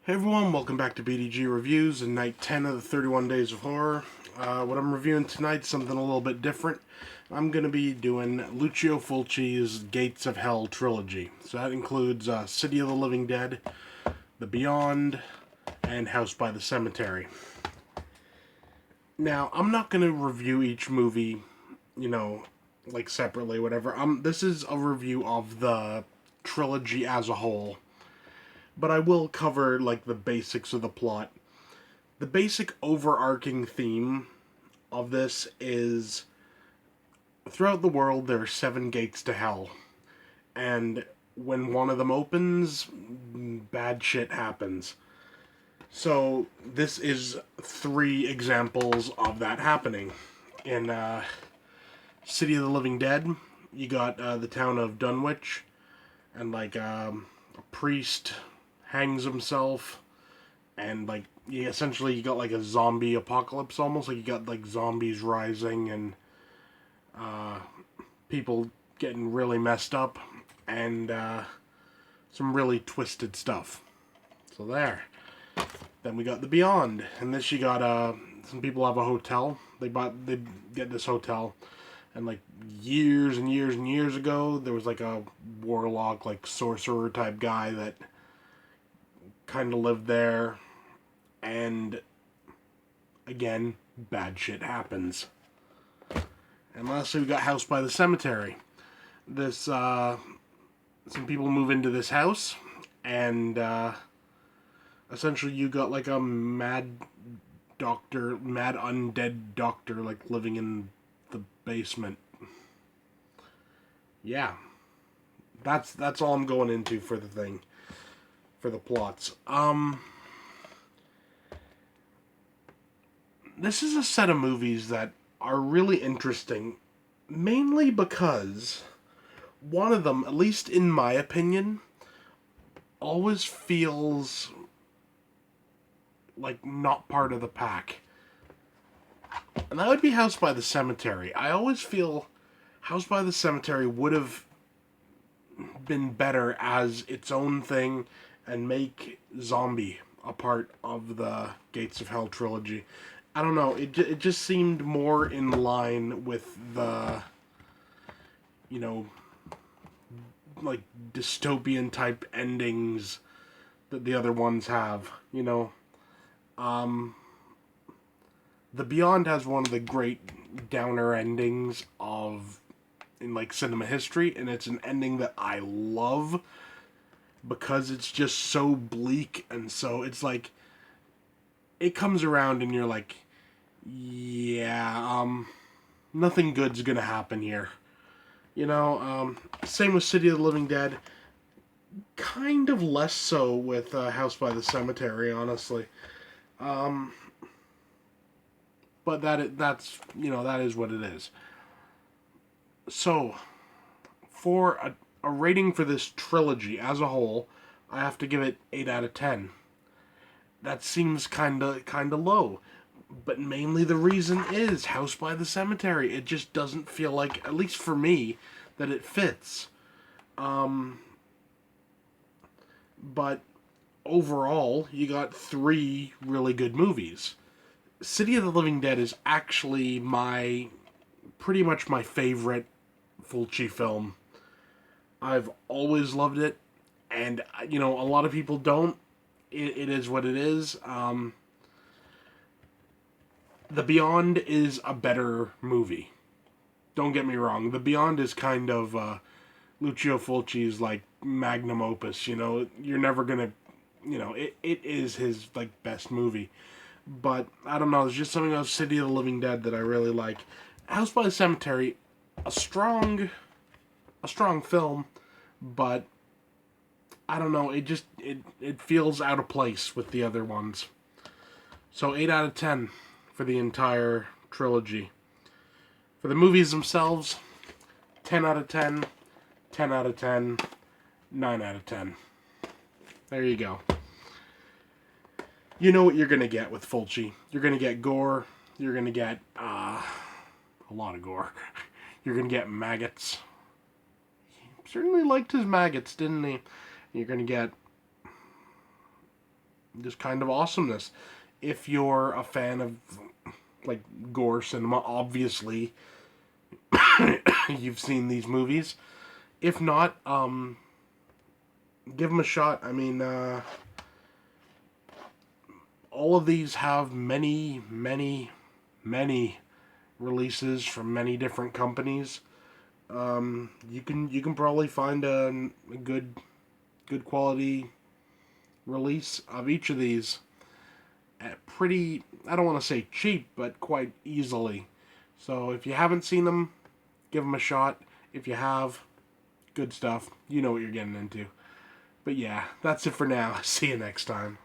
Hey everyone, welcome back to BDG Reviews and night 10 of the 31 Days of Horror. What I'm reviewing tonight is something a little bit different. I'm going to be doing Lucio Fulci's Gates of Hell trilogy. So that includes City of the Living Dead, The Beyond, and House by the Cemetery. Now, I'm not going to review each movie, like separately, whatever. This is a review of the trilogy as a whole. But I will cover, like, the basics of the plot. The basic overarching theme of this is throughout the world there are 7 gates to hell. And when one of them opens, bad shit happens. So this is 3 examples of that happening. In City of the Living Dead, you got the town of Dunwich, and like a priest hangs himself, and like essentially you got like a zombie apocalypse, almost like you got like zombies rising and people getting really messed up, and some really twisted stuff. So there. Then we got the Beyond, and this you got some people have a hotel. They get this hotel, and like years and years and years ago, there was like a warlock, like sorcerer type guy that kind of lived there, and again, bad shit happens. And lastly, we got House by the Cemetery. This some people move into this house, and essentially you got like a mad undead doctor, like living in the basement. Yeah, that's all I'm going into for the thing, for the plots. This is a set of movies that are really interesting, mainly because one of them, at least in my opinion, always feels like not part of the pack. And that would be House by the Cemetery. I always feel House by the Cemetery would have been better as its own thing and make Zombie a part of the Gates of Hell trilogy. I don't know, it just seemed more in line with the, like dystopian type endings that the other ones have, The Beyond has one of the great downer endings in like cinema history, and it's an ending that I love because it's just so bleak, and so it's like it comes around and you're like, yeah, nothing good's gonna happen here. Same with City of the Living Dead. Kind of less so with House by the Cemetery, honestly. Um, but that is what it is. So, for a rating for this trilogy as a whole, I have to give it 8 out of 10. That seems kinda low. But mainly the reason is House by the Cemetery. It just doesn't feel like, at least for me, that it fits. But overall, you got 3 really good movies. City of the Living Dead is actually pretty much my favorite Fulci film. I've always loved it, and a lot of people don't. It is what it is. The Beyond is a better movie. Don't get me wrong. The Beyond is kind of Lucio Fulci's like magnum opus. You're never gonna, it is his like best movie. But I don't know. There's just something about City of the Living Dead that I really like. House by the Cemetery, a strong film, but I don't know. It feels out of place with the other ones. So 8 out of 10 for the entire trilogy. For the movies themselves, 10 out of 10, 10 out of 10, 9 out of 10. There you go. You know what you're going to get with Fulci. You're going to get gore. You're going to get a lot of gore. You're going to get maggots. He certainly liked his maggots, didn't he? You're going to get just kind of awesomeness. If you're a fan of like gore cinema, obviously you've seen these movies. If not, give them a shot. I mean, all of these have many, many, many releases from many different companies. You can probably find a good quality release of each of these at pretty, I don't want to say cheap, but quite easily. So if you haven't seen them, give them a shot. If you have, good stuff. You know what you're getting into. But yeah, that's it for now. See you next time.